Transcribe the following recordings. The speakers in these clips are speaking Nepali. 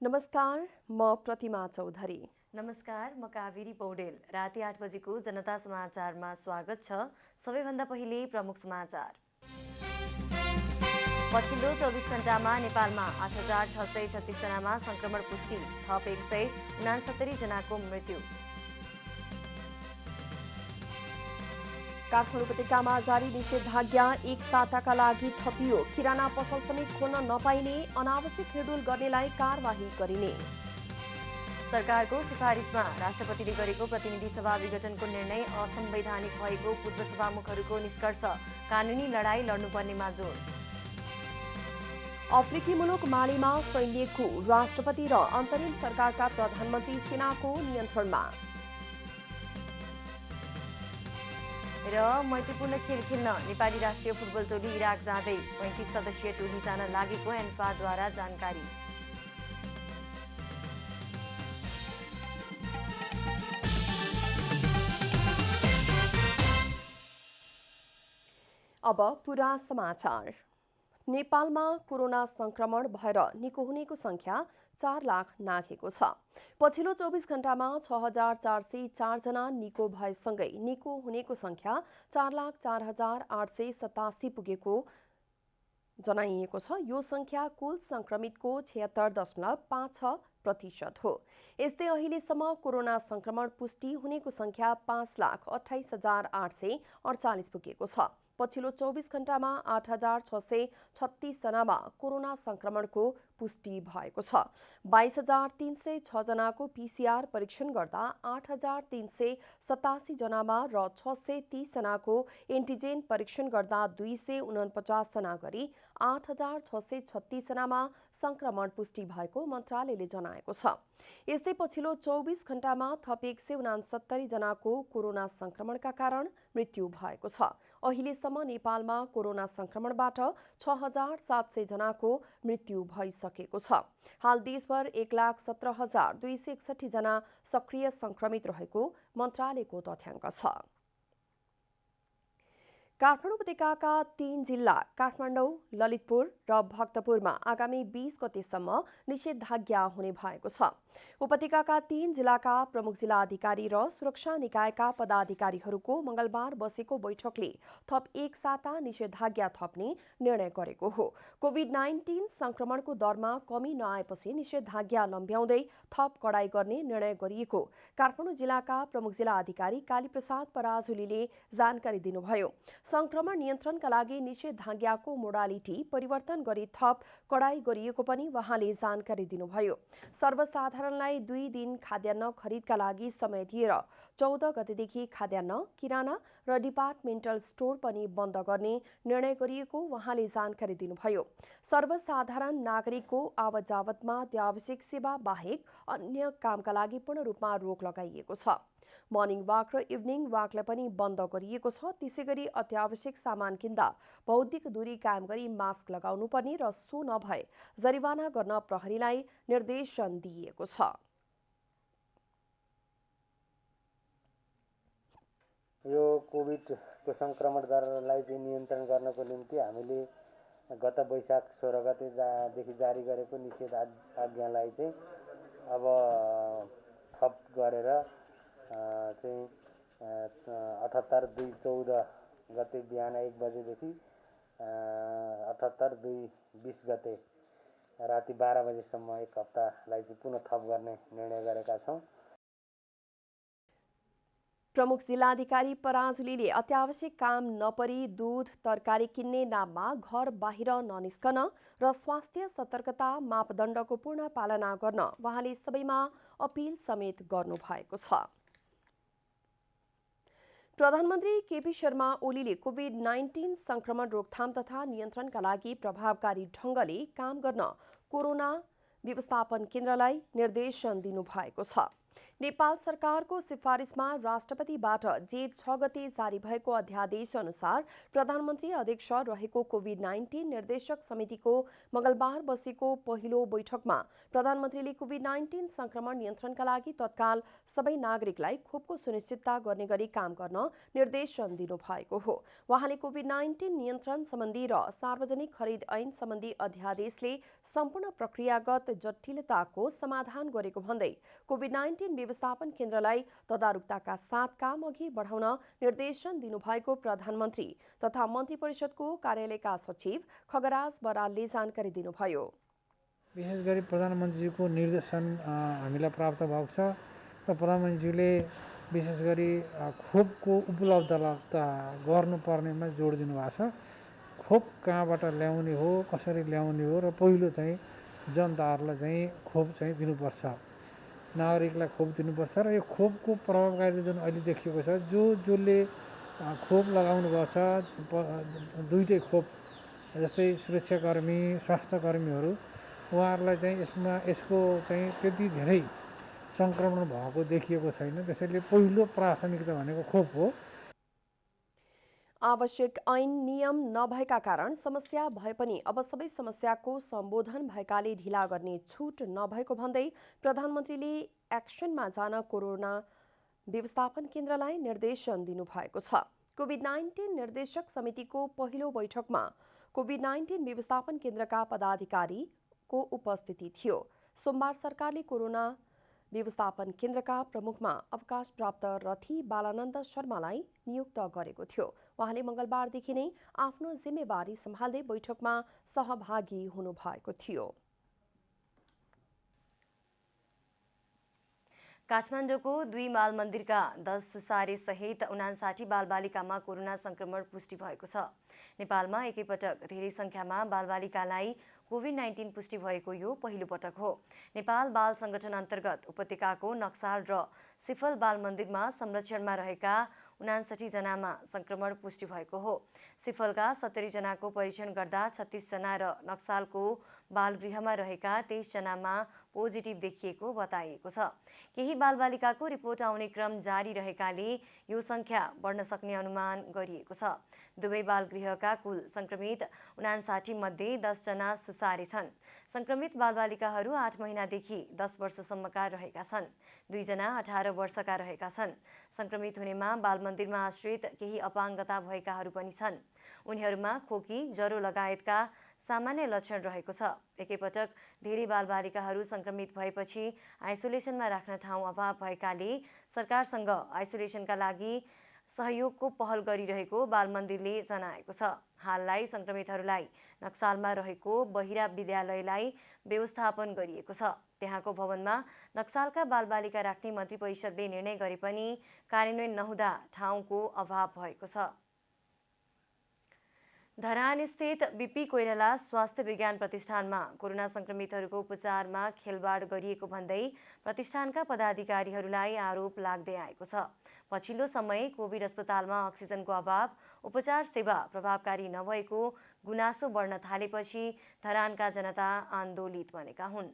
नमस्कार, म प्रतिमा चौधरी। नमस्कार, म कावेरी पौडेल। राति 8 बजेको जनता समाचारमा स्वागत छ। सबैभन्दा पहिले प्रमुख समाचार। पछिल्लो 24 घण्टामा नेपालमा 8636 जनामा संक्रमण पुष्टि, थप 169 जनाको मृत्यु। काठमाडौँ उपत्यकामा जारी निषेधाज्ञा एक साताका लागि थपियो। किराना पसल समेत खोल्न नपाइने, अनावश्यक हिँडुल गर्नेलाई कारवाही गरिने। सरकारको सिफारिसमा राष्ट्रपतिले गरेको प्रतिनिधि सभा विघटनको निर्णय असंवैधानिक भएको पूर्व सभामुखहरूको निष्कर्ष, कानूनी लडाई लड्नुपर्नेमा जोड। अफ्रिकी मुलुक मालीमा सैन्यको राष्ट्रपति र अन्तरिम सरकारका प्रधानमन्त्री सेनाको नियन्त्रणमा। र मैत्रीपूर्ण खेल खेल्न नेपाली राष्ट्रिय फुटबल टोली इराक जाँदै, 35 सदस्यीय टोली जान लागेको एन्फाद्वारा जानकारी। अब पूरा समाचार। नेपालमा कोरोना संक्रमण भएर निको हुनेको संख्या 4 लाख नाघेको छ। पछिल्लो 24 घण्टामा 6404 जना निको भएसँगै निको हुनेको संख्या 4,04,887 पुगेको जनाइएको छ। यो संख्या कुल संक्रमितको 76.56% हो। यस्तै अहिलेसम्म कोरोना संक्रमण पुष्टि हुनेको संख्या 5,28,848 पुगेको छ। पछिल्लो 24 घण्टामा 8636 जनामा कोरोना संक्रमणको पुष्टि भएको छ। 22,306 जनाको पीसीआर परीक्षण गर्दा 8,387 जनामा र 630 जनाको एन्टिजेन परीक्षण गर्दा 249 जना गरी 8,636 जनामा संक्रमण पुष्टि भएको मन्त्रालयले जनाएको छ। यस्तै पछिल्लो 24 घण्टामा थप 169 जनाको कोरोना संक्रमणका कारण मृत्यु भएको छ। अहिलेसम्म नेपालमा कोरोना संक्रमणबाट 6,700 जनाको मृत्यु भइसकेको छ। हाल देशभर 1,17,261 जना सक्रिय संक्रमित रहेको मन्त्रालयको तथ्याङ्क छ। काठमाडौँ उपत्यकाका 3 जिल्ला काठमाडौँ, ललितपुर र भक्तपुरमा आगामी 20 गतेसम्म निषेधाज्ञा हुने भएको छ। उपत्यकाका 3 जिल्लाका प्रमुख जिल्ला अधिकारी र सुरक्षा निकायका पदाधिकारीहरूको मंगलबार बसेको बैठकले थप एक साता निषेधाज्ञा थप्ने निर्णय गरेको हो। कोभिड-19 संक्रमणको दरमा कमी नआएपछि निषेधाज्ञा लम्ब्याउँदै थप कडाई गर्ने निर्णय गरिएको काठमाडौँ जिल्लाका प्रमुख जिल्ला अधिकारी कालीप्रसाद पराजुलीले जानकारी दिनुभयो। संक्रमण नियन्त्रणका लागि निषेधाज्ञाको मोडालिटी परिवर्तन गरी थप कडाई गरिएको पनि उहाँले जानकारी दिनुभयो। सर्वसाधारणलाई 2 दिन खाद्यान्न खरिदका लागि समय दिएर 14 गतेदेखि खाद्यान्न, किराना र डिपार्टमेन्टल स्टोर पनि बन्द गर्ने निर्णय गरिएको उहाँले जानकारी दिनुभयो। सर्वसाधारण नागरिकको आवत जावतमा अत्यावश्यक सेवा बाहेक अन्य कामका लागि पूर्ण रूपमा रोक लगाइएको छ। मर्निङ वाक र इभिनिङ वाकलाई पनि बन्द गरिएको छ। त्यसैगरी अत्यावश्यक सामान किन्दा भौतिक दूरी कायम गरी मास्क लगाउनुपर्ने र सो नभए जरिवाना गर्न प्रहरीलाई निर्देशन दिइएको छ। यो कोभिडको संक्रमण दरलाई चाहिँ नियन्त्रण गर्नको निम्ति हामीले गत वैशाख 16 गतेदेखि जारी गरेको निषेधाज्ञालाई चाहिँ अब थप गरेर चाहिँ 78/2/14 गते बिहान 1 बजेदेखि 78/2/20 गते राति 12 बजेसम्म एक हप्तालाई चाहिँ पुनः थप गर्ने निर्णय गरेका छौँ। प्रमुख जिल्लाधिकारी पराजुलीले अत्यावश्यक काम नपरी दूध, तरकारी किन्ने नाममा घर बाहिर ननिस्कन र स्वास्थ्य सतर्कता मापदण्डको पूर्ण पालना गर्न उहाँले सबैमा अपिल समेत गर्नुभएको छ। प्रधानमन्त्री केपी शर्मा ओलीले कोभिड-19 संक्रमण रोकथाम तथा नियन्त्रणका लागि प्रभावकारी ढङ्गले काम गर्न कोरोना व्यवस्थापन केन्द्रलाई निर्देशन दिनुभएको छ। नेपाल सरकारको सिफारिसमा राष्ट्रपतिबाट जेठ 6 गते जारी भएको अध्यादेश अनुसार प्रधानमन्त्री अध्यक्ष रहेको कोभिड-19 निर्देशक समितिको मंगलबार बसेको पहिलो बैठकमा प्रधानमन्त्रीले कोभिड-19 संक्रमण नियन्त्रणका लागि तत्काल सबै नागरिकलाई खोपको सुनिश्चितता गर्ने गरी काम गर्न निर्देशन दिनुभएको हो। उहाँले कोभिड-19 नियन्त्रण सम्बन्धी र सार्वजनिक खरिद ऐन सम्बन्धी अध्यादेशले सम्पूर्ण प्रक्रियागत जटिलताको समाधान गरेको भन्दै कोभिड-19 व्यवस्थापन केन्द्रलाई तदारुकताका साथ काम अघि बढाउन निर्देशन दिनुभएको प्रधानमन्त्री तथा मन्त्री परिषदको कार्यालयका सचिव खगराज बरालले जानकारी दिनुभयो। विशेष गरी प्रधानमन्त्रीको निर्देशन हामीलाई प्राप्त भएको छ र प्रधानमन्त्रीले विशेष गरी खोपको उपलब्धता गर्नुपर्नेमा जोड दिनुभएको छ। खोप कहाँबाट ल्याउने हो, कसरी ल्याउने हो र पहिलो चाहिँ जनताहरूलाई चाहिँ खोप चाहिँ दिनुपर्छ, नागरिकलाई खोप दिनुपर्छ र यो खोपको प्रभावकारिता जुन अहिले देखिएको छ, जसले खोप लगाउनु भएको छ, दुईटै खोप जस्तै सुरक्षाकर्मी, स्वास्थ्यकर्मीहरू, उहाँहरूलाई चाहिँ यसको चाहिँ त्यति धेरै सङ्क्रमण भएको देखिएको छैन। त्यसैले पहिलो प्राथमिकता भनेको खोप हो। आवश्यक ऐन नियम नभएका कारण समस्या भए पनि अब सबै समस्याको सम्बोधन भएकाले ढिला गर्ने छुट नभएको भन्दै प्रधानमन्त्रीले एक्सनमा जान कोरोना व्यवस्थापन केन्द्रलाई निर्देशन दिनुभएको छ। कोभिड-19 निर्देशक समितिको पहिलो बैठकमा कोभिड-19 व्यवस्थापन केन्द्रका पदाधिकारीको उपस्थिति थियो। सोमबार सरकारले कोरोना व्यवस्थापन केन्द्रका प्रमुखमा अवकाश प्राप्त रथी बालानन्द शर्मालाई नियुक्त गरेको थियो। उहाँले मंगलबारदेखि नै आफ्नो जिम्मेवारी सम्हाल्दै बैठकमा सहभागी हुनुभएको थियो। काठमाडौँको 2 बाल मन्दिरका 10 सुसारे सहित 59 बालबालिकामा कोरोना संक्रमण पुष्टि भएको छ। नेपालमा एकैपटक धेरै संख्यामा बालबालिकालाई कोभिड-19 पुष्टि भएको यो पहिलो पटक हो। नेपाल बाल संगठन अन्तर्गत उपत्यकाको नक्साल र सिफल बाल मन्दिरमा संरक्षणमा रहेका 59 जनामा संक्रमण पुष्टि भएको हो। सिफलका 70 जनाको परीक्षण गर्दा 36 जना र नक्सालको बालगृहमा रहेका 23 जनामा पोजिटिभ देखिएको बताइएको छ। केही बालबालिकाको रिपोर्ट आउने क्रम जारी रहेकाले यो संख्या बढ्न सक्ने अनुमान गरिएको छ। दुवै बालगृहका कुल संक्रमित 59 मध्ये 10 जना सुसारे छन्। संक्रमित बालबालिकाहरू 8 महिनादेखि 10 वर्षसम्मका रहेका छन्। 2 जना 18 वर्षका रहेका छन्। संक्रमित हुनेमा बाल मन्दिरमा आश्रित केही अपाङ्गता भएकाहरू पनि छन्। उनीहरूमा खोकी, ज्वरो लगायतका सामान्य लक्षण रहेको छ। एकैपटक धेरै बालबालिकाहरू संक्रमित भएपछि आइसोलेसनमा राख्न ठाउँ अभाव भएकाले सरकारसँग आइसोलेसनका लागि सहयोगको पहल गरिरहेको बाल मन्दिरले जनाएको छ। हाललाई संक्रमितहरूलाई नक्सालमा रहेको बहिरा विद्यालयलाई व्यवस्थापन गरिएको छ। त्यहाँको भवनमा नक्सालका बालबालिका राख्ने मन्त्री परिषदले निर्णय गरे पनि कार्यान्वयन नहुँदा ठाउँको अभाव भएको छ। धरान स्थित बीपी कोइराला स्वास्थ्य विज्ञान प्रतिष्ठानमा कोरोना संक्रमितहरूको उपचारमा खेलवाड गरिएको भन्दै प्रतिष्ठानका पदाधिकारीहरूलाई आरोप लाग्दै आएको छ। पछिल्लो समय कोभिड अस्पतालमा अक्सिजनको अभाव, उपचार सेवा प्रभावकारी नभएको गुनासो बढ्न थालेपछि धरानका जनता आन्दोलित बनेका हुन्।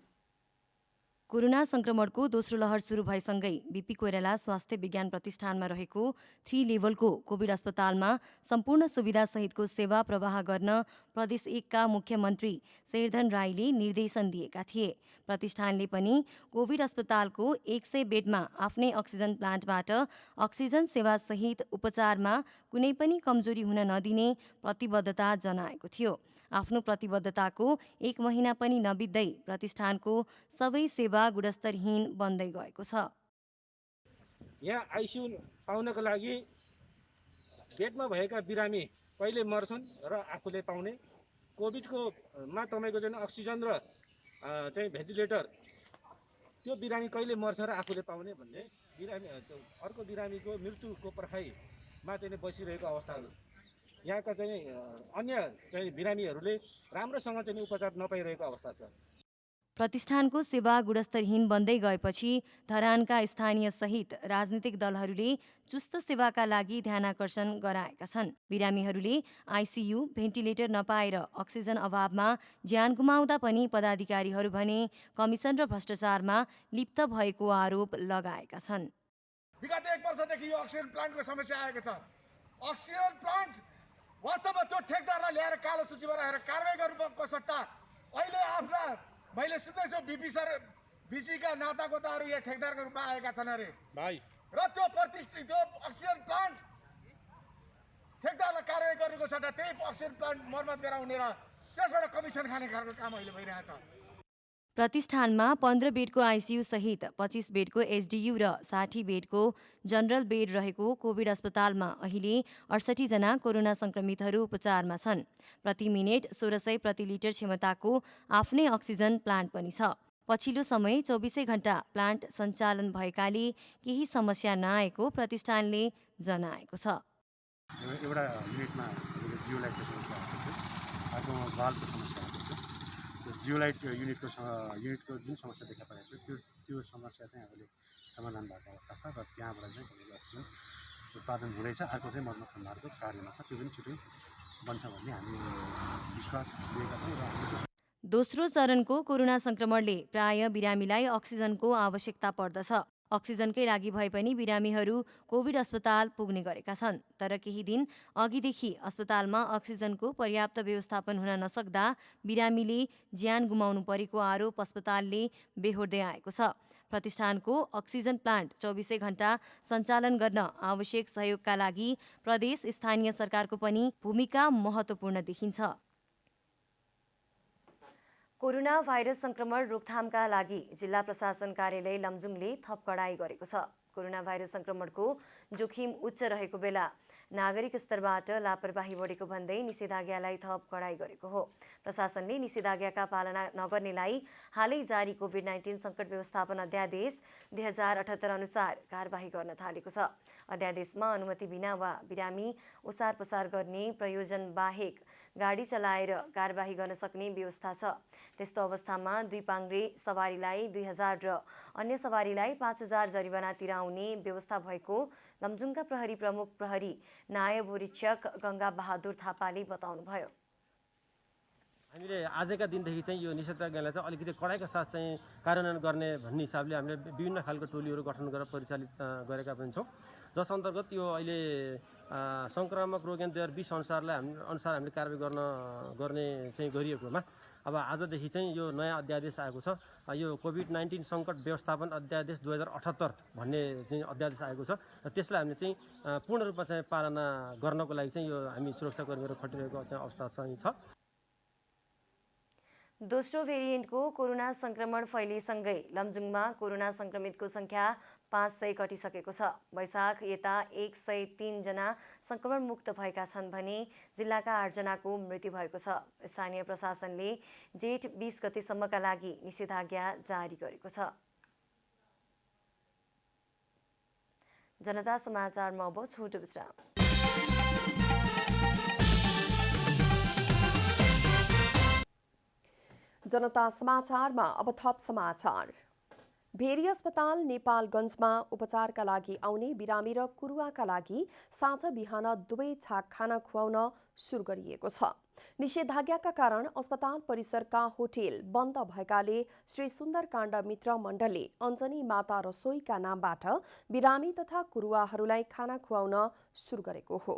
कोरोना संक्रमणको दोस्रो लहर सुरु भएसँगै बीपी कोइराला स्वास्थ्य विज्ञान प्रतिष्ठानमा रहेको 3 लेभलको कोभिड अस्पतालमा सम्पूर्ण सुविधा सहितको सेवा प्रवाह गर्न प्रदेश 1 का मुख्यमन्त्री शेरधन राईले निर्देशन दिएका थिए। प्रतिष्ठानले पनि कोभिड अस्पतालको 100 बेडमा आफ्नै अक्सिजन प्लान्टबाट अक्सिजन सेवा सहित उपचारमा कुनै पनि कमजोरी हुन नदिने प्रतिबद्धता जनाएको थियो। आफ्नो प्रतिबद्धताको 1 महिना पनि नबित्दै प्रतिष्ठानको सबै सेवा गुणस्तरहीन बन्दै गएको छ। यहाँ आइसियु पाउनको लागि बेडमा भएका बिरामी कहिले मर्छन् र आफूले पाउने, कोभिडको मा तपाईँको चाहिँ अक्सिजन र चाहिँ भेन्टिलेटर, त्यो बिरामी कहिले मर्छ र आफूले पाउने भन्ने बिरामी अर्को बिरामीको मृत्युको पर्खाइमा चाहिँ बसिरहेको अवस्था हो। यहाँका चाहिँ अन्य चाहिँ बिरामीहरूले राम्रोसँग चाहिँ उपचार नपाइरहेको अवस्था छ। प्रतिष्ठानको सेवा गुणस्तरहीन बन्दै गएपछि धरानका स्थानीय सहित राजनीतिक दलहरूले चुस्त सेवाका लागि ध्यानाकर्षण गराएका छन्। बिरामीहरूले आइसियु, भेन्टिलेटर नपाएर अक्सिजन अभावमा ज्यान गुमाउँदा पनि पदाधिकारीहरू भने कमिसन र भ्रष्टाचारमा लिप्त भएको आरोप लगाएका छन्। विगत 1 वर्षदेखि यो अक्सिजन प्लान्टको समस्या आएको छ। अक्सिजन प्लान्ट वास्तवमा त्यो ठेकदारलाई ल्याएर कालो सूचीमा राखेर कारबाही गर्नुको सट्टा अहिले आफ्ना मैले सुन्दैछु बिसीका नातागोताहरू यहाँ ठेकदारको रूपमा आएका छन् अरे भाइ र त्यो प्रतिष्ठित त्यो अक्सिजन प्लान्ट ठेकदारलाई कारबाही गर्नुको सट्टा त्यही अक्सिजन प्लान्ट मर्मत गराउने र त्यसबाट कमिसन खाने खालको काम अहिले भइरहेछ। प्रतिष्ठानमा 15 बेडको आइसियु सहित 25 बेडको एसडियु र 60 बेडको जनरल बेड रहेको कोभिड अस्पतालमा अहिले 68 जना कोरोना संक्रमितहरू उपचारमा छन्। प्रति मिनेट 1600 प्रति लिटर क्षमताको आफ्नै अक्सिजन प्लान्ट पनि छ। पछिल्लो समय 24 घण्टा प्लान्ट सञ्चालन भएकाले केही समस्या नआएको प्रतिष्ठानले जनाएको छ। एउटा युनिटमा जियोलाइटको समस्या आएको थियो, अर्को बालको समस्या आएको थियो। जियोलाइट युनिटको जुन समस्या देखा परेको थियो त्यो समस्या चाहिँ हामीले समाधान भएको अवस्था छ र त्यहाँबाट चाहिँ तपाईँको अक्सिजन उत्पादन हुँदैछ। अर्को चाहिँ मर्मत सम्भारको कार्यमा छ, त्यो पनि छिटै बन्छ भन्ने हामी विश्वास लिएका छौँ। र दोस्रो चरणको कोरोना संक्रमणले प्राय बिरामीलाई अक्सिजनको आवश्यकता पर्दछ। अक्सिजनकै लागि भए पनि बिरामीहरू कोभिड अस्पताल पुग्ने गरेका छन्। तर केही दिन अघिदेखि अस्पतालमा अक्सिजनको पर्याप्त व्यवस्थापन हुन नसक्दा बिरामीले ज्यान गुमाउनु परेको आरोप अस्पतालले बेहोर्दै आएको छ। प्रतिष्ठानको अक्सिजन प्लान्ट 24 घण्टा सञ्चालन गर्न आवश्यक सहयोगका लागि प्रदेश स्थानीय सरकारको पनि भूमिका महत्त्वपूर्ण देखिन्छ। कोरोना भाइरस संक्रमण रोकथामका लागि जिल्ला प्रशासन कार्यालय लमजुङले थप कडाई गरेको छ। कोरोना भाइरस संक्रमणको जोखिम उच्च रहेको बेला नागरिक स्तरबाट लापरवाही बढेको भन्दै निषेधाज्ञालाई थप कडाई गरेको हो। प्रशासनले निषेधाज्ञाका पालना नगर्नेलाई हालै जारी कोभिड-19 सङ्कट व्यवस्थापन अध्यादेश 2078 अनुसार कारबाही गर्न थालेको छ। अध्यादेशमा अनुमति बिना वा बिरामी ओसार पसार गर्ने प्रयोजन बाहेक गाडी चलाएर कारबाही गर्न सक्ने व्यवस्था छ। त्यस्तो अवस्थामा 2 पाङ्ग्रे सवारीलाई 2000 र अन्य सवारीलाई 5000 जरिवाना तिराउने व्यवस्था भएको लमजुङका प्रहरी प्रमुख प्रहरी नायब वरीक्षक गंगा बहादुर थापाले बताउनुभयो। हामीले आजका दिनदेखि चाहिँ यो निषेधाज्ञालाई चाहिँ अलिकति कडाइका साथ चाहिँ कार्यान्वयन गर्ने भन्ने हिसाबले हामीले विभिन्न खालको टोलीहरू गठन गरेर परिचालित गरेका पनि छौँ, जस अन्तर्गत यो अहिले सङ्क्रामक रोग एन्ड देयर विष अनुसार हामीले कारबाही गर्ने चाहिँ गरिएकोमा अब आजदेखि चाहिँ यो नयाँ अध्यादेश आएको छ। यो कोभिड-19 सङ्कट व्यवस्थापन अध्यादेश 2078 भन्ने चाहिँ अध्यादेश आएको छ र त्यसलाई हामीले चाहिँ पूर्ण रूपमा चाहिँ पालना गर्नको लागि चाहिँ यो हामी सुरक्षाकर्मीहरू खटिरहेको चाहिँ अवस्था चाहिँ छ। दोस्रो भेरिएन्टको कोरोना संक्रमण फैलिएसँगै लमजुङमा कोरोना संक्रमितको संख्या 500 कटिसकेको छ। वैशाख यता 103 जना संक्रमण मुक्त भएका छन् भने जिल्लाका 8 जनाको मृत्यु भएको छ। स्थानीय प्रशासनले जेठ 20 गतेसम्मका लागि निषेधाज्ञा जारी गरेको छ। जनता समाचारमा अब छोटो विश्राम। जनता समाचारमा अब थप समाचार। भेरी अस्पताल नेपालगञ्जमा उपचारका लागि आउने बिरामी र कुरुवाका लागि साँझ बिहान दुवै छाक खाना खुवाउन सुरु गरिएको छ। निषेधाज्ञाका कारण अस्पताल परिसरका होटेल बन्द भएकाले श्री सुन्दरकाण्ड मित्र मण्डलले अञ्जनी माता रसोईका नामबाट बिरामी तथा कुरुवाहरूलाई खाना खुवाउन सुरु गरेको हो।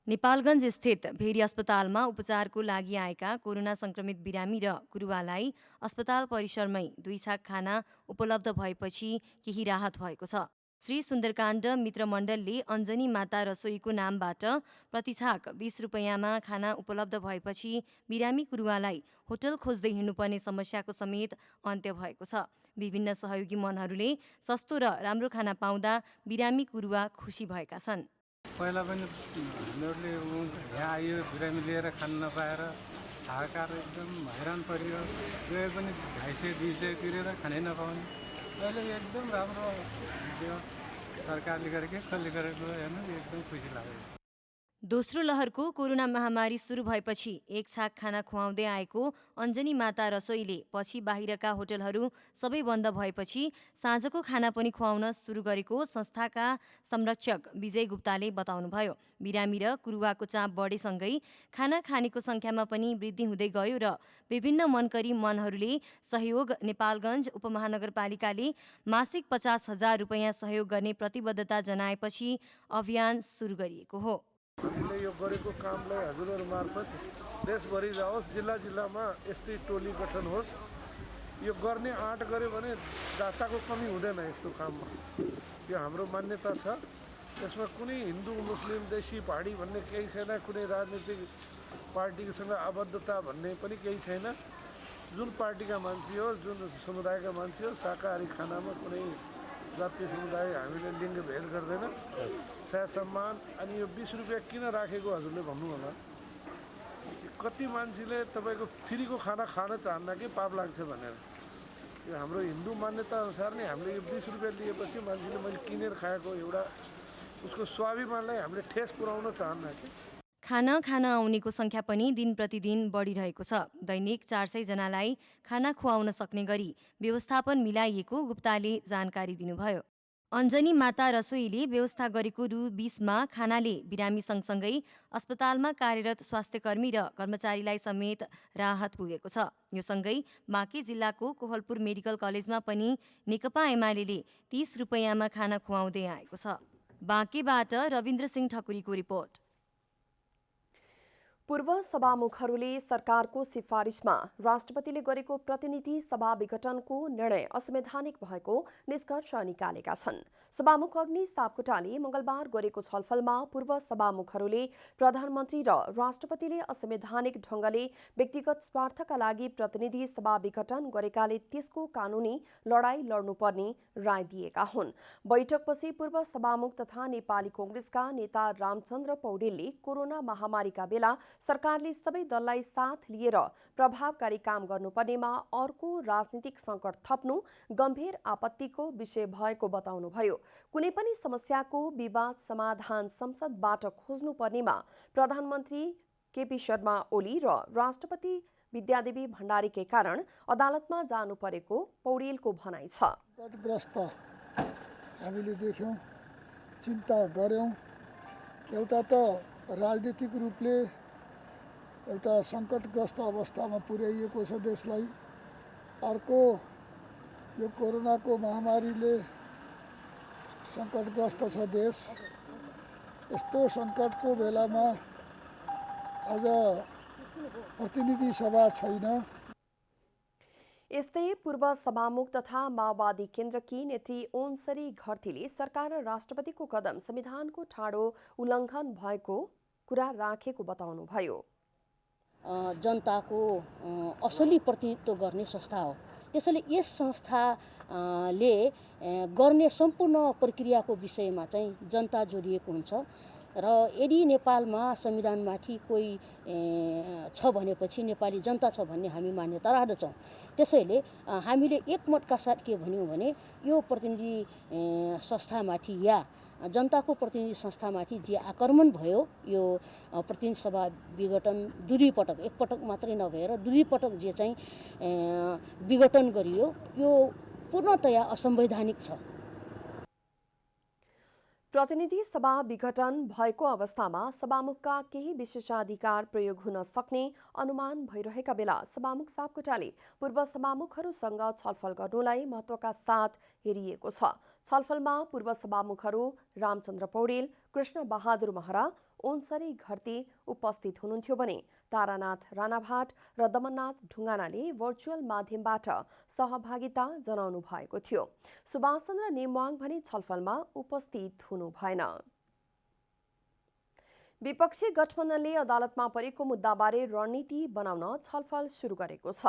नेपालगञ्ज स्थित भेरी अस्पतालमा उपचारको लागि आएका कोरोना संक्रमित बिरामी र कुरुवालाई अस्पताल परिसरमै 2 छाक खाना उपलब्ध भएपछि केही राहत भएको छ। श्री सुन्दरकाण्ड मित्र मण्डलले अञ्जनी माता रसोईको नामबाट प्रति छाक 20 रुपैयाँमा खाना उपलब्ध भएपछि बिरामी कुरुवालाई होटल खोज्दै हिँड्नुपर्ने समस्याको समेत अन्त्य भएको छ। विभिन्न सहयोगी मनहरूले सस्तो र राम्रो खाना पाउँदा बिरामी कुरुवा खुसी भएका छन्। पहिला पनि हामीहरूले यहाँ आयो बिरामी लिएर खान नपाएर हाहाकार एकदम हैरान परियो। यो पनि 250-200 तिरेर खानै नपाउने। अहिले एकदम राम्रो सरकारले गरेको कसले गरेको हेर्नु एकदम खुसी लाग्यो। दोस्रो लहरको कोरोना महामारी सुरु भएपछि एक छाक खाना खुवाउँदै आएको अञ्जनी माता रसोईले पछि बाहिरका होटलहरू सबै बन्द भएपछि साँझको खाना पनि खुवाउन सुरु गरेको संस्थाका संरक्षक विजय गुप्ताले बताउनुभयो। बिरामी र कुरुवाको चाप बढेसँगै खाना खानेको सङ्ख्यामा पनि वृद्धि हुँदै गयो र विभिन्न मनकरी मनहरूले सहयोग नेपालगञ्ज उपमहानगरपालिकाले मासिक 50,000 रुपैयाँ सहयोग गर्ने प्रतिबद्धता जनाएपछि अभियान सुरु गरिएको हो। हामीले यो गरेको कामलाई हजुरहरू मार्फत देशभरि जाओस्, जिल्ला जिल्लामा यस्तै टोली गठन होस्। यो गर्ने आँट गर्यो भने दाताको कमी हुँदैन यस्तो काममा। यो हाम्रो मान्यता छ। यसमा कुनै हिन्दू मुस्लिम देशी पहाडी भन्ने केही छैन, कुनै राजनीतिक पार्टीसँग आबद्धता भन्ने पनि केही छैन। जुन पार्टीका मान्छे हो, जुन समुदायका मान्छे हो, शाकाहारी खानामा कुनै जातीय समुदाय हामीले लिङ्ग भेद गर्दैन। सह सम्मान। अनि यो 20 रुपियाँ किन राखेको हजुरले भन्नु होला। कति मान्छेले तपाईँको फ्रीको खाना खान चाहन्न कि पाप लाग्छ भनेर। यो हाम्रो हिन्दू मान्यता अनुसार नै हामीले यो 20 रुपियाँ लिएपछि मान्छेले मैले किनेर खाएको एउटा उसको स्वाभिमानलाई हामीले ठेस पुर्याउन चाहन्न कि। खाना खान आउनेको सङ्ख्या पनि दिन प्रतिदिन बढिरहेको छ। दैनिक 400 जनालाई खाना खुवाउन सक्ने गरी व्यवस्थापन मिलाइएको गुप्ताले जानकारी दिनुभयो। अञ्जनी माता रसोईले व्यवस्था गरेको रु 20मा खानाले बिरामी सँगसँगै अस्पतालमा कार्यरत स्वास्थ्यकर्मी र कर्मचारीलाई समेत राहत पुगेको छ। यो सँगै बाँके जिल्लाको कोहलपुर मेडिकल कलेजमा पनि नेकपा एमाले 30 रुपैयाँमा खाना खुवाउँदै आएको छ। बाँकेबाट रविन्द्र सिंह ठकुरीको रिपोर्ट। पूर्व सभामुखहरूले सरकारको सिफारिसमा राष्ट्रपतिले गरेको प्रतिनिधि सभा विघटनको निर्णय असंवैधानिक भएको निष्कर्ष निकालेका छन्। सभामुख अग्नि सापकोटाले मंगलबार गरेको छलफलमा पूर्व सभामुखहरूले प्रधानमन्त्री र राष्ट्रपतिले असंवैधानिक ढंगले व्यक्तिगत स्वार्थका लागि प्रतिनिधि सभा विघटन गरेकाले त्यसको कानूनी लडाई लड्नुपर्ने राय दिएका हुन्। बैठकपछि पूर्व सभामुख तथा नेपाली कांग्रेसका नेता रामचन्द्र पौडेलले कोरोना महामारीका बेला सरकारले सबै दललाई साथ लिएर प्रभावकारी काम गर्नुपर्नेमा अर्को राजनीतिक संकट थप्नु गम्भीर आपत्तिको विषय भएको बताउनुभयो। कुनै पनि समस्याको विवाद समाधान संसदबाट खोज्नुपर्नेमा प्रधानमन्त्री केपी शर्मा ओली र राष्ट्रपति विद्यादेवी भण्डारीकै कारण अदालतमा जानु परेको पौडेलको भनाइ छ। संकटग्रस्त हामीले देख्यौं, चिन्ता गर्यौं। एउटा त राजनीतिक रूपले एउटा संकटग्रस्त अवस्थामा पुर्याइएको छ देशलाई। अर्को यो कोरोनाको महामारीले संकटग्रस्त छ देश। यस्तो संकटको बेलामा आज प्रतिनिधि सभा छैन। यस्तै पूर्व सभामुख तथा माओवादी केन्द्रकी नेत्री ओन्सरी घरतीले सरकार र राष्ट्रपतिको कदम संविधानको ठाडो उल्लङ्घन भएको कुरा राखेको बताउनुभयो। जनताको असली प्रतिनिधित्व गर्ने संस्था हो। त्यसैले यस संस्थाले गर्ने सम्पूर्ण प्रक्रियाको विषयमा चाहिँ जनता जोडिएको हुन्छ र यदि नेपालमा संविधानमाथि कोही छ भनेपछि नेपाली जनता छ भन्ने हामी मान्यता राख्दछौँ। त्यसैले हामीले एकमतका साथ के भन्यौँ भने यो प्रतिनिधि संस्थामाथि या जनताको प्रतिनिधि संस्थामाथि जे आक्रमण भयो, यो प्रतिनिधि सभा विघटन दुईपटक, एकपटक मात्रै नभएर दुईपटक जे चाहिँ विघटन गरियो, यो पूर्णतया असंवैधानिक छ। प्रतिनिधि सभा विघटन भएको अवस्थामा सभामुखका केही विशेषाधिकार प्रयोग हुन सक्ने अनुमान भइरहेका बेला सभामुख सापकोटाले पूर्व सभामुखहरूसँग छलफल गर्नुलाई महत्त्वका साथ हेरिएको छ। छलफलमा पूर्व सभामुखहरू रामचन्द्र पौडेल, कृष्ण बहादुर महरा, ओन्सरी घरती उपस्थित हुनुहुन्थ्यो भने तारानाथ राणाभाट र दमननाथ ढुङ्गानाले भर्चुअल माध्यमबाट सहभागिता जनाउनु भएको थियो। सुभाष चन्द्र नेमवाङ भने छलफलमा उपस्थित हुनु भएन। विपक्षी गठबन्धनले अदालतमा परेको मुद्दाबारे रणनीति बनाउन छलफल सुरु गरेको छ।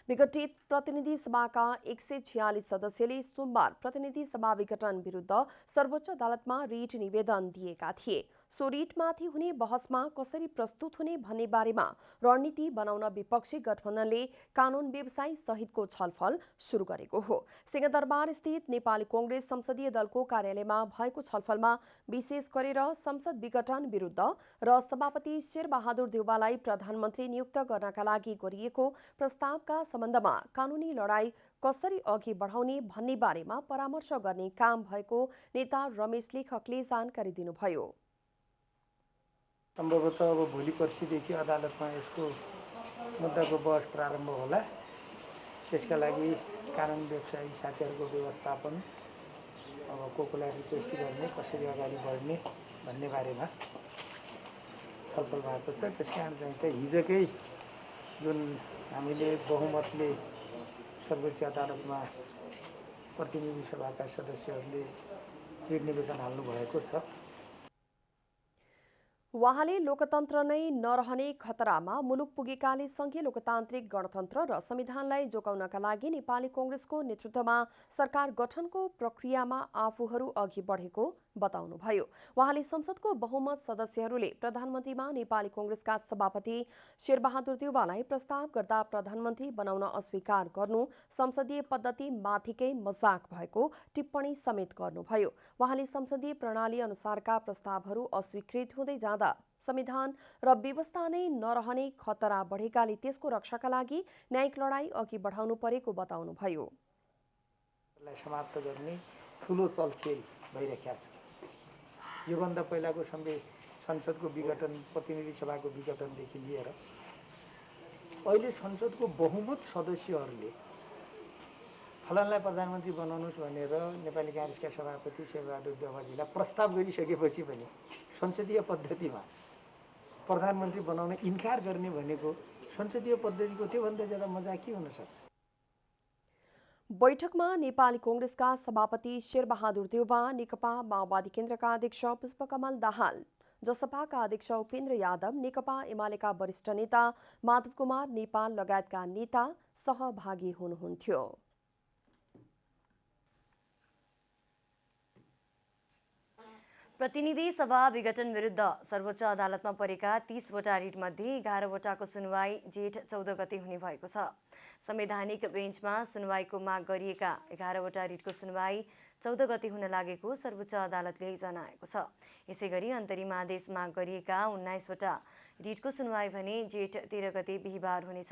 विघटित प्रतिनिधि सभाका 146 सदस्यले सोमबार प्रतिनिधि सभा विघटन विरुद्ध सर्वोच्च अदालतमा रिट निवेदन दिएका थिए। सो रिटमाथि हुने बहसमा कसरी प्रस्तुत हुने भन्ने बारेमा रणनीति बनाउन विपक्षी गठबन्धनले कानून व्यवसायी सहितको छलफल सुरु गरेको हो। सिंहदरबार स्थित नेपाली कांग्रेस संसदीय दलको कार्यालयमा भएको छलफलमा विशेष गरेर संसद विघटन विरुद्ध र सभापति शेरबहादुर देउवालाई प्रधानमन्त्री नियुक्त गर्नका लागि गरिएको प्रस्तावका सम्बन्धमा कानूनी लडाई कसरी अघि बढाउने भन्ने बारेमा परामर्श गर्ने काम भएको नेता रमेश लेखकले जानकारी दिनुभयो। सम्भवतः अब भोलि पर्सिदेखि अदालतमा यसको मुद्दाको बहस प्रारम्भ होला। त्यसका लागि कानुन व्यवसायी साथीहरूको व्यवस्थापन, अब कोलाई रिक्वेस्ट गर्ने, कसरी अगाडि बढ्ने भन्ने बारेमा छलफल भएको छ। त्यस कारण चाहिँ त हिजोकै जुन हामीले बहुमतले सर्वोच्च अदालतमा प्रतिनिधि सभाका सदस्यहरूले रिट निवेदन हाल्नु भएको छ। उहाँले लोकतन्त्र नै नरहने खतरामा मुलुक पुगेकाले संघीय लोकतान्त्रिक गणतन्त्र र संविधानलाई जोगाउनका लागि नेपाली कांग्रेसको नेतृत्वमा सरकार गठनको प्रक्रियामा आफूहरू अघि बढेको बताउनुभयो। उहाँले संसदको बहुमत सदस्यहरूले प्रधानमन्त्रीमा नेपाली कांग्रेसका सभापति शेरबहादुर देउवालाई प्रस्ताव गर्दा प्रधानमन्त्री बनाउन अस्वीकार गर्नु संसदीय पद्धति माथिकै मजाक भएको टिप्पणी समेत गर्नुभयो। उहाँले संसदीय प्रणाली अनुसारका प्रस्तावहरू अस्वीकृत हुँदै जाँदा संविधान र व्यवस्था नै नरहने खतरा बढेकाले त्यसको रक्षाका लागि न्यायिक लडाई अघि बढाउनु परेको बताउनुभयो। समाप्त गर्ने ठुलो चलखेल भइरहेको छ। योभन्दा पहिलाको संसदको विघटन, प्रतिनिधि सभाको विघटनदेखि लिएर अहिले संसदको बहुमत सदस्यहरूले फलानलाई प्रधानमन्त्री बनाउनुहोस् भनेर नेपाली कांग्रेसका सभापति शेरबहादुर देउवाजीलाई प्रस्ताव गरिसकेपछि पनि संसदीय पद्धतिमा प्रधानमन्त्री बनाउन इन्कार गर्ने भनेको संसदीय पद्धतिको त्योभन्दा ज्यादा मजा के हुन सक्छ। बैठकमा नेपाली कांग्रेसका सभापति शेरबहादुर देउवा, नेकपा माओवादी केन्द्रका अध्यक्ष पुष्पकमल दाहाल, जसपाका अध्यक्ष उपेन्द्र यादव, नेकपा एमालेका वरिष्ठ नेता माधव कुमार नेपाल लगायतका नेता सहभागी हुनुहुन्थ्यो। प्रतिनिधि सभा विघटन विरुद्ध सर्वोच्च अदालतमा परेका 30 वटा रिटमध्ये 11 वटाको सुनवाई जेठ 14 गते हुने भएको छ। संवैधानिक बेन्चमा सुनवाईको माग गरिएका 11 वटा रिटको सुनवाई 14 गते हुन लागेको सर्वोच्च अदालतले जनाएको छ। यसैगरी अन्तरिम आदेश माग गरिएका 19 वटा रिटको सुनवाई भने जेठ 13 गते बिहिबार हुनेछ।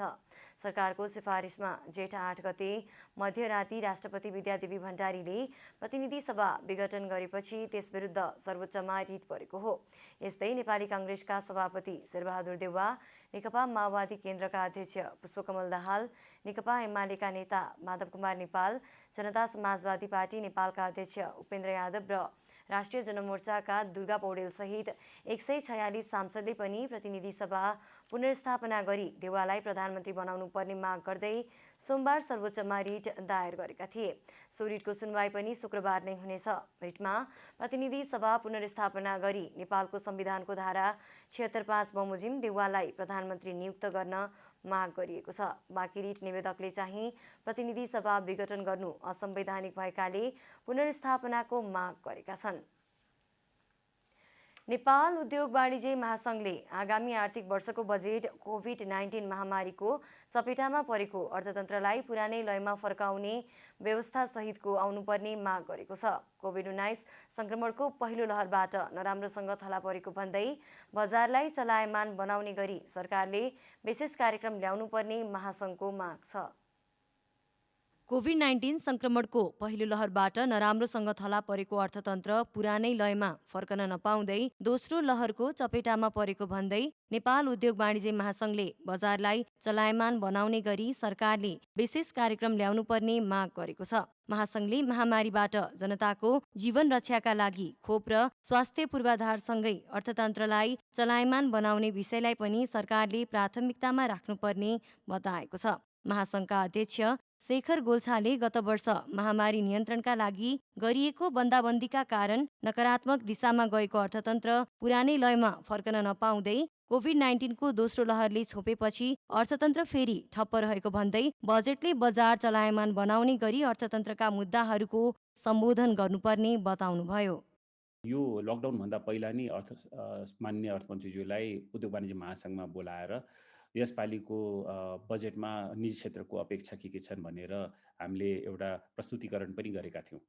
सरकारको सिफारिसमा जेठ 8 गते मध्यराति राष्ट्रपति विद्यादेवी भण्डारीले प्रतिनिधि सभा विघटन गरेपछि त्यसविरुद्ध सर्वोच्चमा रिट परेको हो। यस्तै नेपाली कांग्रेसका सभापति शेरबहादुर देउवा, नेकपा माओवादी केन्द्रका अध्यक्ष पुष्पकमल दाहाल, नेकपा एमालेका नेता माधव कुमार नेपाल, जनता समाजवादी पार्टी नेपालका अध्यक्ष उपेन्द्र यादव र राष्ट्रिय जनमोर्चाका दुर्गा पौडेल सहित 146 सांसदले पनि प्रतिनिधि सभा पुनर्स्थापना गरी देउवालाई प्रधानमन्त्री बनाउनु पर्ने माग गर्दै सोमबार सर्वोच्चमा रिट दायर गरेका थिए। सो रिटको सुनवाई पनि शुक्रबार नै हुनेछ। रिटमा प्रतिनिधि सभा पुनर्स्थापना गरी नेपालको संविधानको धारा 76(5) बमोजिम देउवालाई प्रधानमन्त्री नियुक्त गर्न माग गरिएको छ। बाँकी रिट निवेदकले चाहिँ प्रतिनिधि सभा विघटन गर्नु असंवैधानिक भएकाले पुनर्स्थापनाको माग गरेका छन्। नेपाल उद्योग वाणिज्य महासंघले आगामी आर्थिक वर्षको बजेट कोभिड-19 महामारीको चपेटामा परेको अर्थतन्त्रलाई पुरानै लयमा फर्काउने व्यवस्था सहितको आउनुपर्ने माग गरेको छ। कोभिड-19 संक्रमणको पहिलो लहरबाट नराम्रोसँग थला परेको भन्दै बजारलाई चलायमान बनाउने गरी सरकारले विशेष कार्यक्रम ल्याउनुपर्ने महासंघको माग छ। कोभिड-19 संक्रमणको पहिलो लहरबाट नराम्रोसँग थला परेको अर्थतन्त्र पुरानै लयमा फर्कन नपाउँदै दोस्रो लहरको चपेटामा परेको भन्दै नेपाल उद्योग वाणिज्य महासंघले बजारलाई चलायमान बनाउने गरी सरकारले विशेष कार्यक्रम ल्याउनुपर्ने माग गरेको छ। महासंघले महामारीबाट जनताको जीवन रक्षाका लागि खोप र स्वास्थ्य पूर्वाधारसँगै अर्थतन्त्रलाई चलायमान बनाउने विषयलाई पनि सरकारले प्राथमिकतामा राख्नुपर्ने बताएको छ। महासंघका अध्यक्ष शेखर गोल्छाले गत वर्ष महामारी नियन्त्रणका लागि गरिएको बन्दाबन्दीका कारण नकारात्मक दिशामा गएको अर्थतन्त्र पुरानै लयमा फर्कन नपाउँदै कोभिड-19 को दोस्रो लहरले छोपेपछि अर्थतन्त्र फेरि ठप्प रहेको भन्दै बजेटले बजार चलायमान बनाउने गरी अर्थतन्त्रका मुद्दाहरूको सम्बोधन गर्नुपर्ने बताउनुभयो। यो लकडाउनभन्दा पहिला नै माननीय अर्थमन्त्रीज्यूलाई उद्योग वाणिज्य महासङ्घमा बोलाएर यसपालिको बजेटमा निजी क्षेत्रको अपेक्षा के छन् भनेर हामीले एउटा प्रस्तुतिकरण पनि गरेका थियौँ।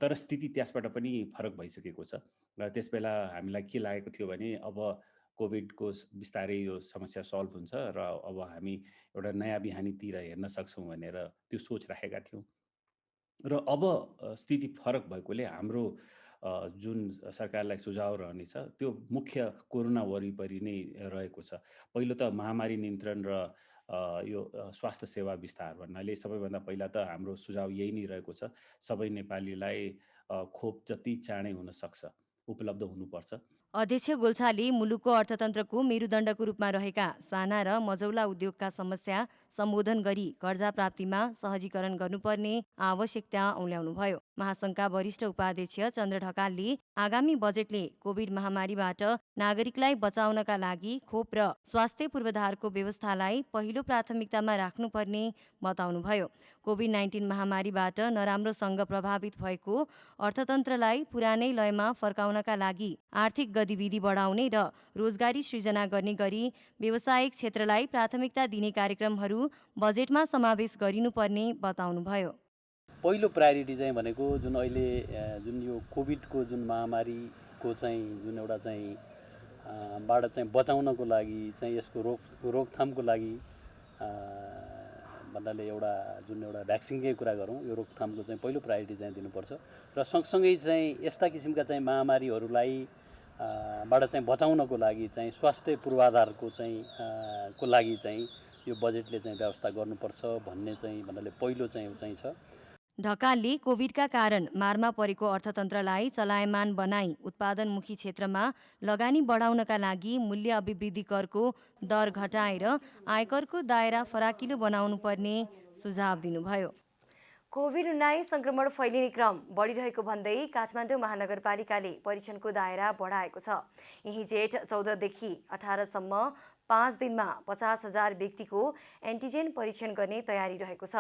तर स्थिति त्यसबाट पनि फरक भइसकेको छ। त्यसबेला हामीलाई के लागेको थियो भने अब कोभिडको बिस्तारै यो समस्या सल्भ हुन्छ र अब हामी एउटा नयाँ बिहानीतिर हेर्न सक्छौँ भनेर त्यो सोच राखेका थियौँ। र अब स्थिति फरक भएकोले हाम्रो जुन सरकारलाई सुझाव रहनेछ त्यो मुख्य कोरोना वरिपरि नै रहेको छ। पहिलो त महामारी नियन्त्रण र यो स्वास्थ्य सेवा विस्तार भन्नाले सबैभन्दा पहिला त हाम्रो सुझाव यही नै रहेको छ। सबै नेपालीलाई खोप जति चाँडै हुन सक्छ उपलब्ध हुनुपर्छ। अध्यक्ष गोल्छाले मुलुकको अर्थतन्त्रको मेरुदण्डको रूपमा रहेका साना र मझौला उद्योगका समस्या सम्बोधन गरी कर्जा प्राप्तिमा सहजीकरण गर्नुपर्ने आवश्यकता औल्याउनुभयो। महासङ्घका वरिष्ठ उपाध्यक्ष चन्द्र ढकालले आगामी बजेटले कोभिड महामारीबाट नागरिकलाई बचाउनका लागि खोप र स्वास्थ्य पूर्वाधारको व्यवस्थालाई पहिलो प्राथमिकतामा राख्नुपर्ने बताउनुभयो। कोभिड-19 महामारीबाट नराम्रोसँग प्रभावित भएको अर्थतन्त्रलाई पुरानै लयमा फर्काउनका लागि आर्थिक गतिविधि बढाउने र रोजगारी सृजना गर्ने गरी व्यावसायिक क्षेत्रलाई प्राथमिकता दिने कार्यक्रमहरू बजेटमा समावेश गरिनुपर्ने बताउनुभयो। पहिलो प्रायोरिटी चाहिँ भनेको जुन अहिले जुन यो कोभिडको जुन महामारीको चाहिँ जुन एउटा चाहिँ बाट चाहिँ बचाउनको लागि चाहिँ यसको रोकथामको लागि भन्नाले एउटा जुन एउटा भ्याक्सिनकै कुरा गरौँ, यो रोकथामको चाहिँ पहिलो प्रायोरिटी चाहिँ दिनुपर्छ र सँगसँगै चाहिँ यस्ता किसिमका चाहिँ महामारीहरूलाई बाट चाहिँ बचाउनको लागि चाहिँ स्वास्थ्य पूर्वाधारको चाहिँ को लागि चाहिँ यो बजेटले चाहिँ व्यवस्था गर्नुपर्छ भन्नाले पहिलो चाहिँ छ। ढकालले कोभिडका कारण मारमा परेको अर्थतन्त्रलाई चलायमान बनाई उत्पादनमुखी क्षेत्रमा लगानी बढाउनका लागि मूल्य अभिवृद्धि करको दर घटाएर आयकरको दायरा फराकिलो बनाउनु पर्ने सुझाव दिनुभयो। कोभिड-19 संक्रमण फैलिने क्रम बढिरहेको भन्दै काठमाडौँ महानगरपालिकाले परीक्षणको दायरा बढाएको छ। यही जेठ 14 देखि 18 सम्म 5 दिनमा 50,000 व्यक्तिको एन्टिजेन परीक्षण गर्ने तयारी रहेको छ।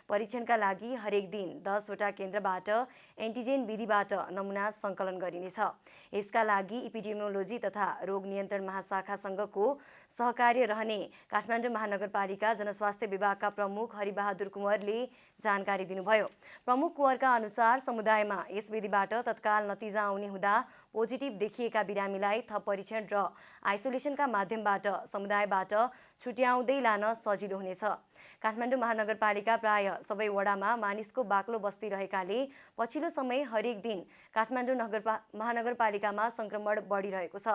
परीक्षणका लागि हरेक दिन 10 वटा केन्द्रबाट एन्टिजेन विधिबाट नमुना सङ्कलन गरिनेछ। यसका लागि एपिडेमियोलोजी तथा रोग नियन्त्रण महाशाखासँगको सहकार्य रहने काठमाडौँ महानगरपालिका जनस्वास्थ्य विभागका प्रमुख हरिबहादुर कुँवरले जानकारी दिनुभयो। प्रमुख कुँवरका अनुसार समुदायमा यस विधिबाट तत्काल नतिजा आउने हुँदा पोजिटिभ देखिएका बिरामीलाई थप परीक्षण र आइसोलेसनका माध्यमबाट समुदायबाट छुट्याउँदै लान सजिलो हुनेछ। काठमाडौँ महानगरपालिका प्राय सबै वडामा मानिसको बाक्लो बस्ती रहेकाले पछिल्लो समय हरेक दिन काठमाडौँ महानगरपालिकामा संक्रमण बढिरहेको छ।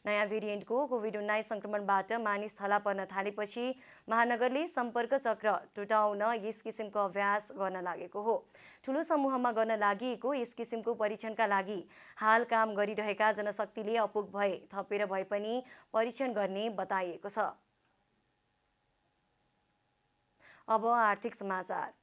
नयाँ भेरिएन्टको कोभिड-19 संक्रमणबाट मानिस थला पर्न थालेपछि महानगरले सम्पर्क चक्र टुटाउन यस किसिमको अभ्यास गर्न लागेको हो। ठुलो समूहमा गर्न लागि यस किसिमको परीक्षणका लागि हाल काम गरिरहेका जनशक्तिले अपुग भए थपेर भए पनि परीक्षण गर्ने बताइएको छ। अब आर्थिक समाचार।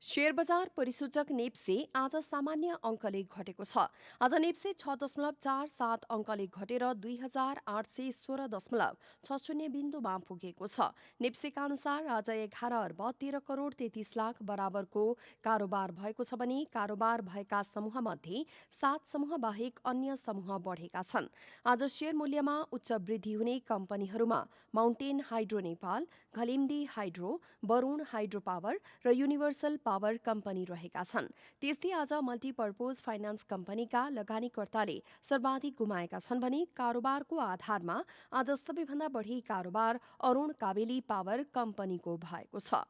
शेयर बजार परिसूचक नेप्से आज सामान्य अङ्कले घटेको छ। आज नेप्से 6.47 अङ्कले घटेर 2816.60 बिन्दुमा पुगेको छ। नेप्सेका अनुसार आज 11 अर्ब 13 करोड 33 लाख बराबरको कारोबार भएको छ भने कारोबार भएका समूहमध्ये 7 समूह बाहेक अन्य समूह बढेका छन्। आज शेयर मूल्यमा उच्च वृद्धि हुने कम्पनीहरूमा mountain hydro Nepal, Ghalemdi hydro, Varun hydro power र युनिभर्सल पावर कम्पनी रहेका छन्। त्यस्तै आज मल्टिपर्पोज फाइनान्स कम्पनीका लगानीकर्ताले सर्वाधिक गुमाएका छन् भने कारोबारको आधारमा आज सबैभन्दा बढी कारोबार अरुण काबेली पावर कम्पनीको भएको छ।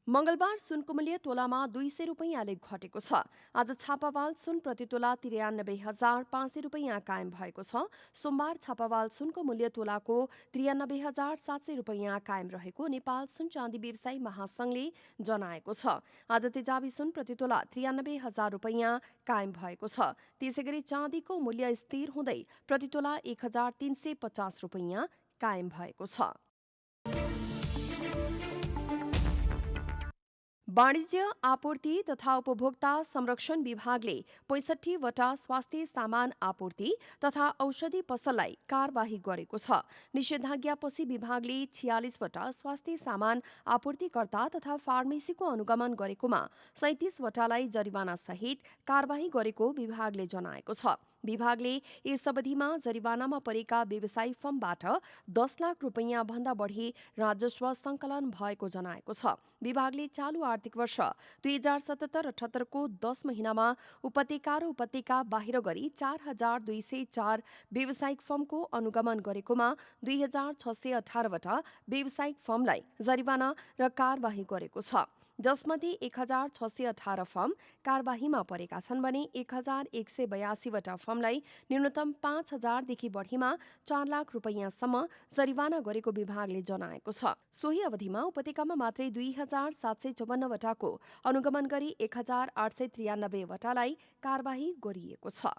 मंगलबार सुनको मूल्य तोलामा 200 रुपैयाँले घटेको छ। आज छापावाल सुन प्रति तोला 93,500 रुपैयाँ कायम भएको छ। सोमबार छापावाल सुनको मूल्य तोलाको 93,700 रुपैयाँ कायम रहेको नेपाल सुन चाँदी व्यवसायी महासंघले जनाएको छ। आज तेजाबी सुन प्रति तोला 93,000 रुपैयाँ कायम भएको छ। त्यसैगरी चाँदीको मूल्य स्थिर हुँदै प्रति तोला 1,350 रुपैयाँ कायम भएको छ। वाणिज्य आपूर्ति तथा उपभोक्ता संरक्षण विभागले 65 वटा स्वास्थ्य सामान आपूर्ति तथा औषधि पसललाई कारबाही गरेको छ। निषेधाज्ञापछि विभागले 46 वटा स्वास्थ्य सामान आपूर्तिकर्ता तथा फार्मेसीको अनुगमन गरेकोमा 37 वटालाई जरिवाना सहित कारबाही गरेको विभागले जनाएको छ। विभागले यस अवधिमा जरिवानामा परेका व्यवसायी फर्मबाट 10 लाख रुपैयाँ भन्दा बढी राजस्व संकलन भएको जनाएको छ। विभागले चालू आर्थिक वर्ष 2077-78 को 10 महिनामा उपत्यका र उपत्यका बाहिर गरी 4204 व्यावसायिक फर्मको अनुगमन गरेकोमा 2618 वटा व्यावसायिक फर्मलाई जरिवाना र कारबाही गरेको छ। जसमध्ये 1618 फर्म कारबाहीमा परेका छन् भने 1182 वटा फर्मलाई न्यूनतम 5000 देखि बढीमा 4 लाख रुपैयाँसम्म जरिवाना गरेको विभागले जनाएको छ। सोही अवधिमा उपत्यकामा मात्रै 2754 वटाको अनुगमन गरी 1893 वटालाई कारबाही गरिएको छ।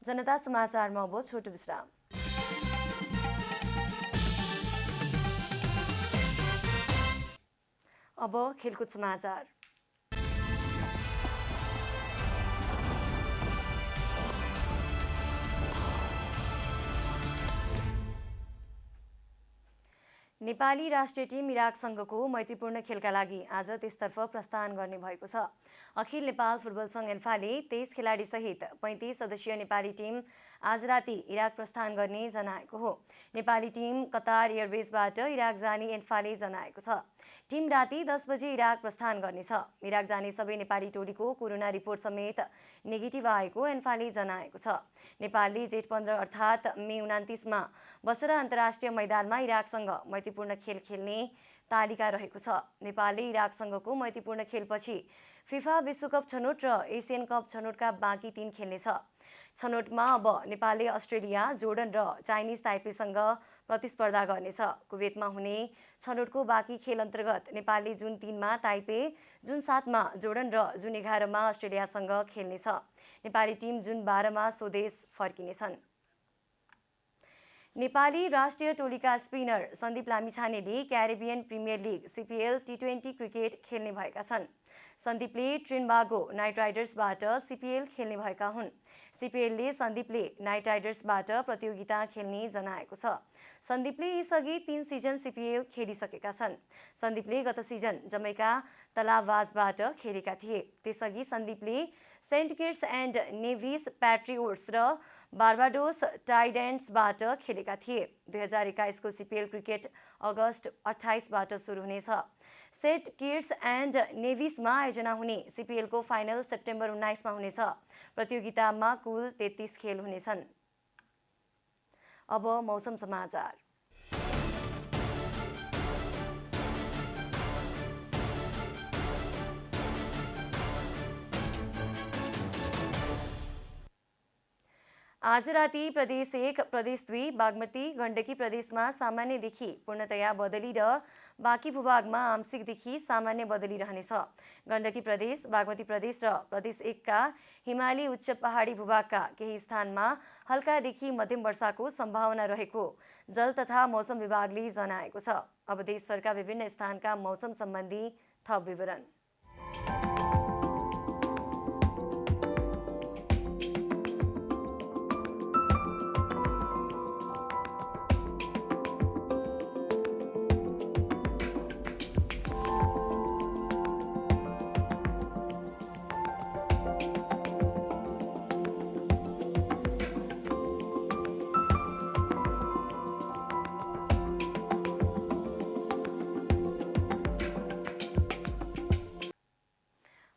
जनता समाचारमा अब छोटो विश्राम। अब खेलकुद समाचार। नेपाली राष्ट्रिय टिम इराकसँगको मैत्रीपूर्ण खेलका लागि आज त्यसतर्फ प्रस्थान गर्ने भएको छ। अखिल नेपाल फुटबल सङ्घ एन्फाले 23 खेलाडी सहित 35 सदस्यीय नेपाली टिम आज राति इराक प्रस्थान गर्ने जनाएको हो। नेपाली टिम कतार एयरवेजबाट इराक जाने एन्फाले जनाएको छ। टिम राति 10 बजे इराक प्रस्थान गर्नेछ। इराक जाने सबै नेपाली टोलीको कोरोना रिपोर्ट समेत नेगेटिभ आएको एन्फाले जनाएको छ। नेपालले जेठ 15 अर्थात् मे 29मा बसरा अन्तर्राष्ट्रिय मैदानमा इराकसँग मैत्रीपूर्ण खेल खेल्ने तालिका रहेको छ। नेपालले इराकसँगको मैत्रीपूर्ण खेलपछि फिफा विश्वकप छनौट र एसियन कप छनौटका बाँकी 3 खेल्नेछ। छनौटमा अब नेपालले अस्ट्रेलिया, जोर्डन र चाइनिज ताइपेसँग प्रतिस्पर्धा गर्नेछ। कुवेतमा हुने छनौटको बाँकी खेल अन्तर्गत नेपालले जुन 3मा ताइपे, जुन 7मा जोर्डन र जुन 11मा अस्ट्रेलियासँग खेल्नेछ। नेपाली टिम जुन 12मा स्वदेश फर्किनेछन्। नेपाली राष्ट्रिय टोलीका स्पिनर सन्दीप लामिछानेले Caribbean premier league CPL T20 cricket खेल्ने भएका छन्। सन्दीपले ट्रिनबागो नाइट राइडर्सबाट CPL खेल्ने भएका हुन्। CPLले सन्दीपले नाइट राइडर्सबाट प्रतियोगिता खेल्ने जनाएको छ। सन्दीपले यसअघि 3 सिजन CPL खेलिसकेका छन्। सन्दीपले गत सिजन जमैका तलावाजबाट खेलेका थिए। त्यसअघि सन्दीपले सेन्ट किट्स एन्ड नेभिस प्याट्रियोट्स र बार्बाडोस टाइडेन्ट्सबाट खेलेका थिए। 2021 को CPL क्रिकेट अगस्त 28बाट सुरु हुनेछ। सेन्ट किट्स एन्ड नेभिसमा आयोजना हुने CPL को फाइनल सेप्टेम्बर 19मा हुनेछ। प्रतियोगितामा कुल 33 खेल हुनेछन्। अब मौसम समाचार। आज राति प्रदेश 1, प्रदेश 2, बागमती, गण्डकी प्रदेशमा सामान्यदेखि पूर्णतया बदली र बाँकी भूभागमा आंशिकदेखि सामान्य बदली रहनेछ। गण्डकी प्रदेश, बागमती प्रदेश र प्रदेश 1 का हिमाली उच्च पहाडी भूभागका केही स्थानमा हल्कादेखि मध्यम वर्षाको सम्भावना रहेको जल तथा मौसम विभागले जनाएको छ। अब देशभरका विभिन्न स्थानका मौसम सम्बन्धी थप विवरण।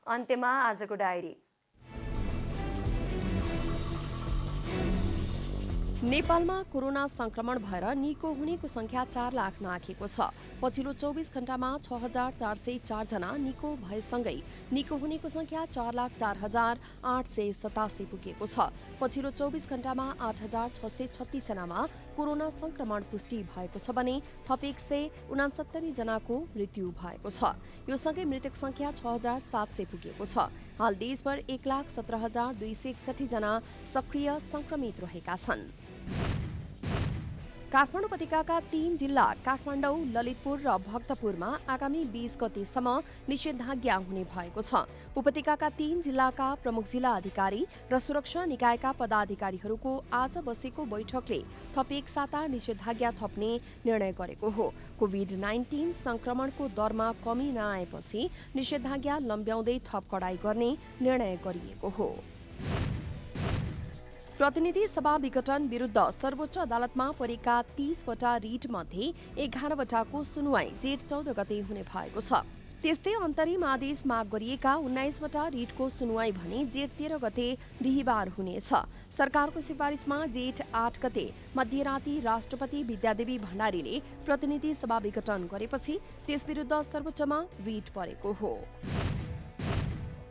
अन्त्यमा आजको डायरी। नेपालमा कोरोना संक्रमण भएर निको हुनेको संख्या 4 लाख नाघेको छ। पछिल्लो 24 घण्टामा 6,404 जना निको भएसँगै निको हुनेको संख्या 4,04,887 पुगेको छ। पछिल्लो 24 घण्टामा 8,636 जनामा कोरोना संक्रमण पुष्टि भएको छ भने थप 169 जनाको मृत्यु भएको छ। यो सँगै मृतक संख्या 6,700 पुगेको छ। हाल देशभर 1,17,261 जना सक्रिय संक्रमित रहेका छन्। काठमाडौँ उपत्यकाका 3 जिल्ला काठमाडौँ, ललितपुर र भक्तपुरमा आगामी 20 गतेसम्म निषेधाज्ञा हुने भएको छ। उपत्यकाका 3 जिल्लाका प्रमुख जिल्ला अधिकारी र सुरक्षा निकायका पदाधिकारीहरूको आज बसेको बैठकले थप एक साता निषेधाज्ञा थप्ने निर्णय गरेको हो। कोभिड-19 संक्रमणको दरमा कमी नआएपछि निषेधाज्ञा लम्ब्याउँदै थप कडाई गर्ने निर्णय गरिएको हो। प्रतिनिधि सभा विघटन विरुद्ध सर्वोच्च अदालतमा परेका 30 वटा रिट मध्ये 11 वटाको सुनुवाई जेठ 14 गते हुने भएको छ। त्यस्तै अन्तरिम आदेश माग गरिएका 19 वटा रिटको सुनुवाई भने जेठ 13 गते बिहीबार हुनेछ। सरकारको सिफारिसमा जेठ 8 गते मध्यराती राष्ट्रपति विद्यादेवी भण्डारीले प्रतिनिधि सभा विघटन गरेपछि त्यसविरुद्ध सर्वोच्चमा रिट परेको हो।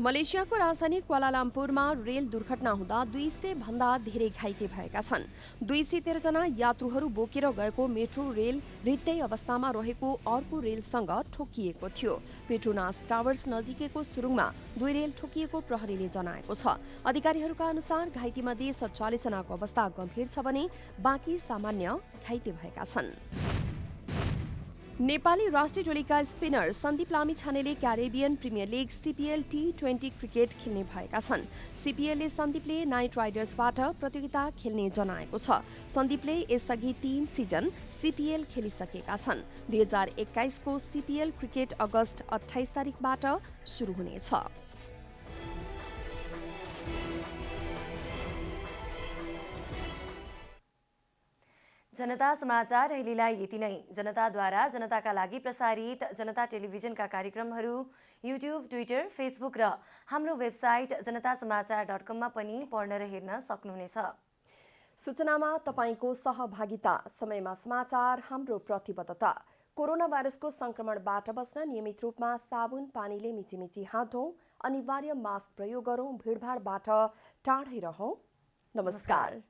मलेसियाको राजधानी क्वालालम्पुरमा रेल दुर्घटना हुँदा 200 भन्दा धेरै घाइते भएका छन्। 213 जना यात्रुहरू बोकेर गएको मेट्रो रेल रित्तै अवस्थामा रहेको अर्को रेलसँग ठोकिएको थियो। पेट्रोनास टावर्स नजिकैको सुरुङमा 2 रेल ठोकिएको प्रहरीले जनाएको छ। अधिकारीहरूका अनुसार घाइतेमध्ये 47 जनाको अवस्था गम्भीर छ भने बाँकी सामान्य घाइते भएका छन्। नेपाली राष्ट्रिय टोलीका स्पिनर सन्दीप लामिछानेले Caribbean premier league CPL T20 cricket खेल्ने भएका छन्। CPLले सन्दीपले नाइट राइडर्सबाट प्रतियोगिता खेल्ने जनाएको छ। सन्दीपले यसअघि 3 सिजन CPL खेलिसकेका छन्। 2021 को CPL क्रिकेट अगस्त 28 तारिखबाट सुरु हुनेछ। जनता समाचार अहिलेलाई यति नै। जनताद्वारा जनताका लागि प्रसारित जनता टेलिभिजनका कार्यक्रमहरू युट्युब, ट्विटर, फेसबुक र हाम्रो वेबसाइट जनतासमाचार.com मा पनि पढ्न र हेर्न सक्नुहुनेछ। सूचनामा तपाईको सहभागिता, समयमा समाचार हाम्रो प्रतिबद्धता। कोरोना भाइरसको संक्रमणबाट बच्न नियमित रूपमा साबुन पानीले मिचिमिची हात धौं, अनिवार्य मास्क प्रयोग गरौं, भिडभाडबाट टाढै रहौं। नमस्कार।